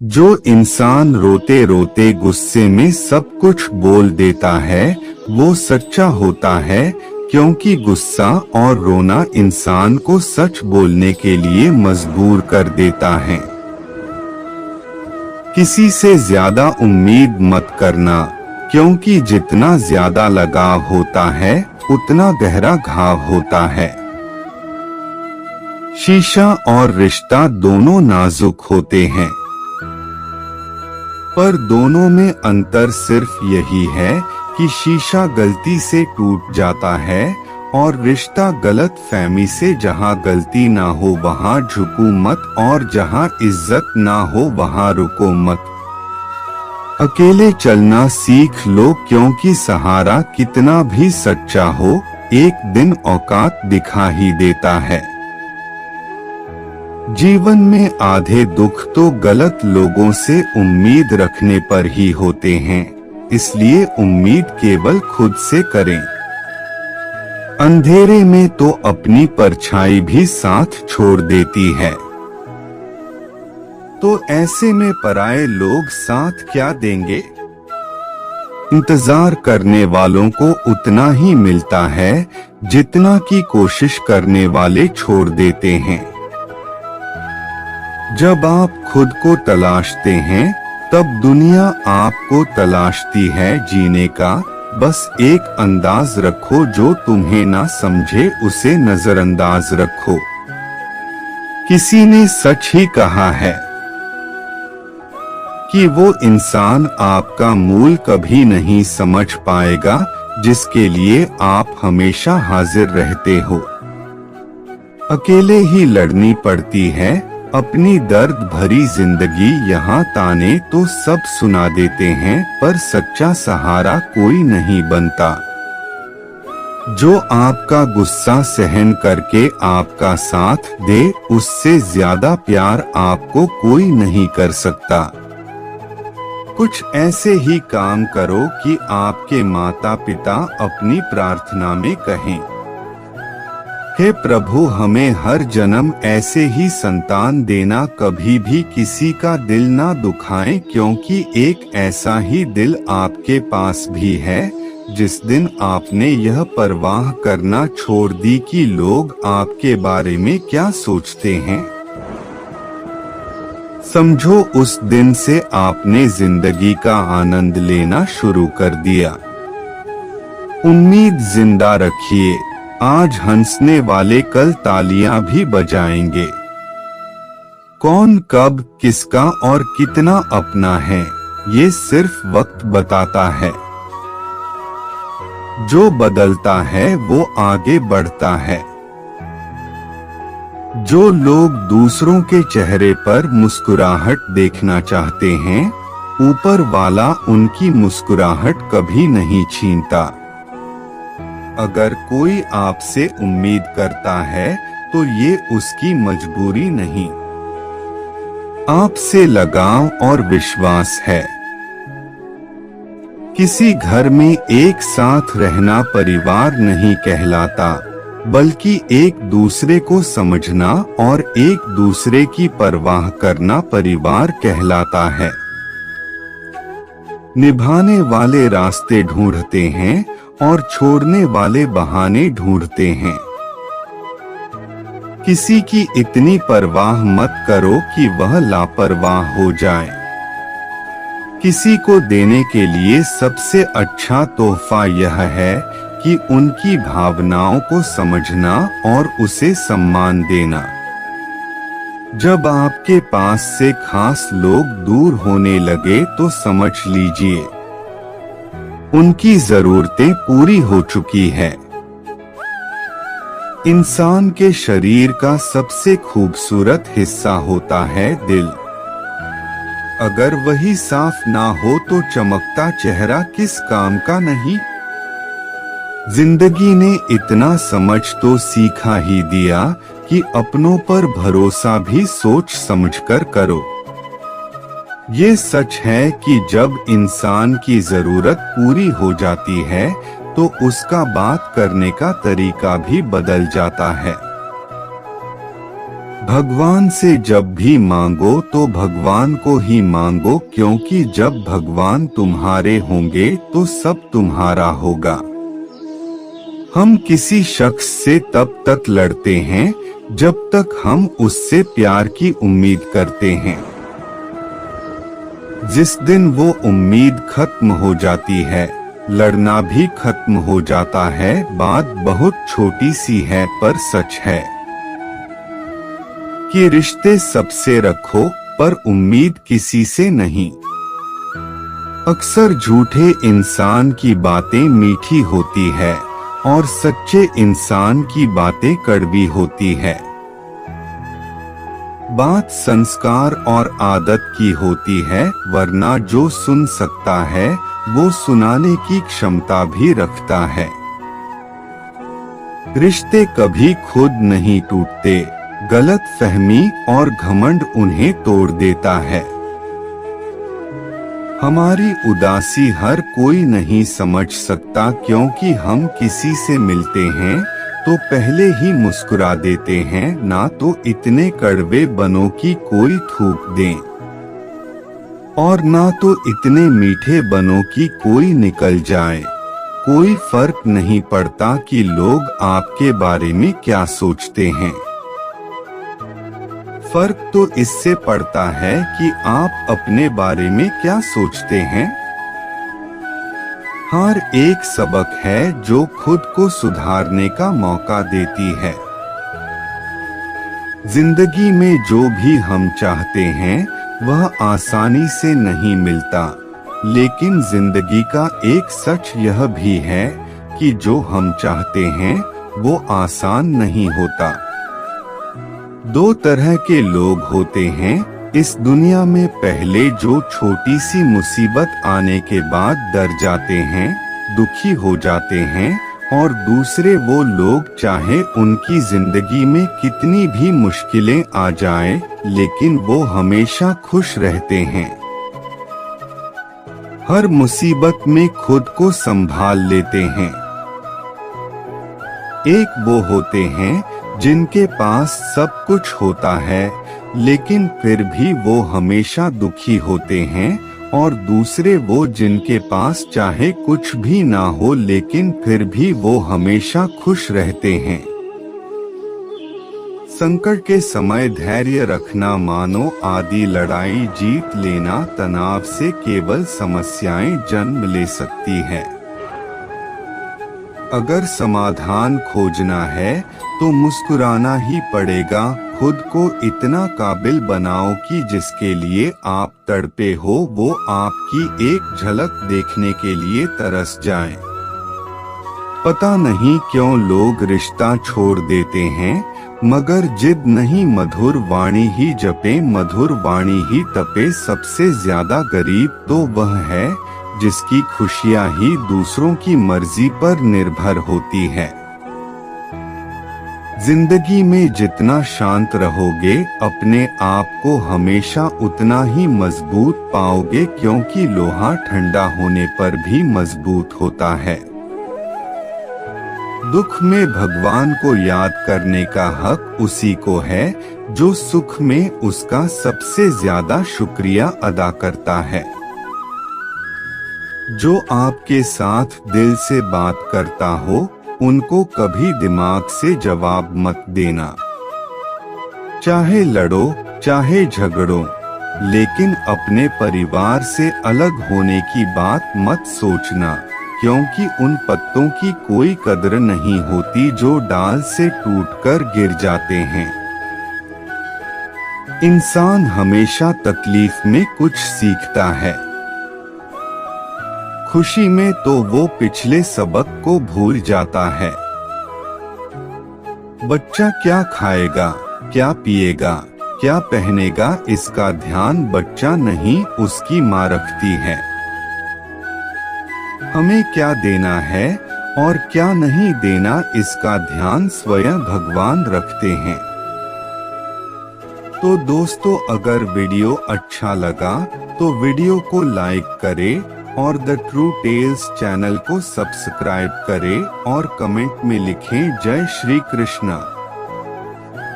जो इंसान रोते रोते गुस्से में सब कुछ बोल देता है वो सच्चा होता है, क्योंकि गुस्सा और रोना इंसान को सच बोलने के लिए मजबूर कर देता है। किसी से ज्यादा उम्मीद मत करना, क्योंकि जितना ज्यादा लगाव होता है उतना गहरा घाव होता है। शीशा और रिश्ता दोनों नाजुक होते हैं, पर दोनों में अंतर सिर्फ यही है कि शीशा गलती से टूट जाता है और रिश्ता गलत फहमी से जहां गलती ना हो वहां झुको मत और जहां इज्जत ना हो वहां रुको मत। अकेले चलना सीख लो, क्योंकि सहारा कितना भी सच्चा हो एक दिन औकात दिखा ही देता है। जीवन में आधे दुख तो गलत लोगों से उम्मीद रखने पर ही होते हैं, इसलिए उम्मीद केवल खुद से करें। अंधेरे में तो अपनी परछाई भी साथ छोड़ देती है, तो ऐसे में पराये लोग साथ क्या देंगे। इंतजार करने वालों को उतना ही मिलता है जितना की कोशिश करने वाले छोड़ देते हैं। जब आप खुद को तलाशते हैं तब दुनिया आपको तलाशती है जीने का। बस एक अंदाज रखो, जो तुम्हें ना समझे उसे नजरअंदाज रखो। किसी ने सच ही कहा है कि वो इंसान आपका मूल कभी नहीं समझ पाएगा जिसके लिए आप हमेशा हाजिर रहते हो। अकेले ही लड़नी पड़ती है अपनी दर्द भरी जिंदगी, यहाँ ताने तो सब सुना देते हैं पर सच्चा सहारा कोई नहीं बनता। जो आपका गुस्सा सहन करके आपका साथ दे, उससे ज्यादा प्यार आपको कोई नहीं कर सकता। कुछ ऐसे ही काम करो कि आपके माता पिता अपनी प्रार्थना में कहें, हे प्रभु हमें हर जन्म ऐसे ही संतान देना, कभी भी किसी का दिल ना दुखाएं, क्योंकि एक ऐसा ही दिल आपके पास भी है जिस दिन आपने यह परवाह करना छोड़ दी कि लोग आपके बारे में क्या सोचते हैं। समझो उस दिन से आपने जिंदगी का आनंद लेना शुरू कर दिया। उम्मीद जिंदा रखिए, आज हंसने वाले कल तालियां भी बजाएंगे। कौन कब किसका और कितना अपना है ये सिर्फ वक्त बताता है। जो बदलता है वो आगे बढ़ता है। जो लोग दूसरों के चेहरे पर मुस्कुराहट देखना चाहते हैं, ऊपर वाला उनकी मुस्कुराहट कभी नहीं छीनता। अगर कोई आपसे उम्मीद करता है तो ये उसकी मजबूरी नहीं, आपसे लगाव और विश्वास है। किसी घर में एक साथ रहना परिवार नहीं कहलाता, बल्कि एक दूसरे को समझना और एक दूसरे की परवाह करना परिवार कहलाता है। निभाने वाले रास्ते ढूंढते हैं और छोड़ने वाले बहाने ढूंढते हैं। किसी की इतनी परवाह मत करो कि वह लापरवाह हो जाए। किसी को देने के लिए सबसे अच्छा तोहफा यह है कि उनकी भावनाओं को समझना और उसे सम्मान देना। जब आपके पास से खास लोग दूर होने लगे तो समझ लीजिए उनकी जरूरतें पूरी हो चुकी है। इंसान के शरीर का सबसे खूबसूरत हिस्सा होता है दिल। अगर वही साफ ना हो तो चमकता चेहरा किस काम का नहीं। जिंदगी ने इतना समझ तो सीखा ही दिया कि अपनों पर भरोसा भी सोच समझकर करो। ये सच है कि जब इंसान की जरूरत पूरी हो जाती है तो उसका बात करने का तरीका भी बदल जाता है। भगवान से जब भी मांगो तो भगवान को ही मांगो, क्योंकि जब भगवान तुम्हारे होंगे तो सब तुम्हारा होगा। हम किसी शख्स से तब तक लड़ते हैं जब तक हम उससे प्यार की उम्मीद करते हैं। जिस दिन वो उम्मीद खत्म हो जाती है, लड़ना भी खत्म हो जाता है। बात बहुत छोटी सी है पर सच है कि रिश्ते सबसे रखो पर उम्मीद किसी से नहीं। अक्सर झूठे इंसान की बातें मीठी होती है और सच्चे इंसान की बातें कड़वी होती है। बात संस्कार और आदत की होती है, वरना जो सुन सकता है वो सुनाने की क्षमता भी रखता है। रिश्ते कभी खुद नहीं टूटते, गलतफहमी और घमंड उन्हें तोड़ देता है। हमारी उदासी हर कोई नहीं समझ सकता, क्योंकि हम किसी से मिलते हैं तो पहले ही मुस्कुरा देते हैं, ना तो इतने कड़वे बनो कि कोई थूक दे और ना तो इतने मीठे बनो कि कोई निकल जाए। कोई फर्क नहीं पड़ता कि लोग आपके बारे में क्या सोचते हैं। फर्क तो इससे पड़ता है कि आप अपने बारे में क्या सोचते हैं। हर एक सबक है जो खुद को सुधारने का मौका देती है। जिंदगी में जो भी हम चाहते हैं वह आसानी से नहीं मिलता, लेकिन जिंदगी का एक सच यह भी है कि जो हम चाहते हैं वो आसान नहीं होता। दो तरह के लोग होते हैं इस दुनिया में, पहले जो छोटी सी मुसीबत आने के बाद डर जाते हैं, दुखी हो जाते हैं, और दूसरे वो लोग चाहे उनकी जिंदगी में कितनी भी मुश्किलें आ जाएं, लेकिन वो हमेशा खुश रहते हैं। हर मुसीबत में खुद को संभाल लेते हैं। एक वो होते हैं जिनके पास सब कुछ होता है लेकिन फिर भी वो हमेशा दुखी होते हैं, और दूसरे वो जिनके पास चाहे कुछ भी ना हो लेकिन फिर भी वो हमेशा खुश रहते हैं। संकट के समय धैर्य रखना मानो आधी लड़ाई जीत लेना, तनाव से केवल समस्याएं जन्म ले सकती है। अगर समाधान खोजना है तो मुस्कुराना ही पड़ेगा। खुद को इतना काबिल बनाओ कि जिसके लिए आप तड़पे हो वो आपकी एक झलक देखने के लिए तरस जाए। पता नहीं क्यों लोग रिश्ता छोड़ देते हैं, मगर जिद नहीं मधुर वाणी ही जपे, मधुर वाणी ही तपे। सबसे ज्यादा गरीब तो वह है जिसकी खुशियां ही दूसरों की मर्जी पर निर्भर होती है। जिंदगी में जितना शांत रहोगे अपने आप को हमेशा उतना ही मजबूत पाओगे, क्योंकि लोहा ठंडा होने पर भी मजबूत होता है। दुख में भगवान को याद करने का हक उसी को है जो सुख में उसका सबसे ज्यादा शुक्रिया अदा करता है। जो आपके साथ दिल से बात करता हो उनको कभी दिमाग से जवाब मत देना। चाहे लड़ो चाहे झगड़ो, लेकिन अपने परिवार से अलग होने की बात मत सोचना, क्योंकि उन पत्तों की कोई कद्र नहीं होती जो डाल से टूटकर गिर जाते हैं। इंसान हमेशा तकलीफ में कुछ सीखता है। खुशी में तो वो पिछले सबक को भूल जाता है। बच्चा क्या खाएगा, क्या पिएगा, क्या पहनेगा, इसका ध्यान बच्चा नहीं उसकी माँ रखती है। हमें क्या देना है और क्या नहीं देना, इसका ध्यान स्वयं भगवान रखते हैं। तो दोस्तों, अगर वीडियो अच्छा लगा तो वीडियो को लाइक करें और द ट्रू टेल्स चैनल को सब्सक्राइब करें और कमेंट में लिखें जय श्री कृष्ण।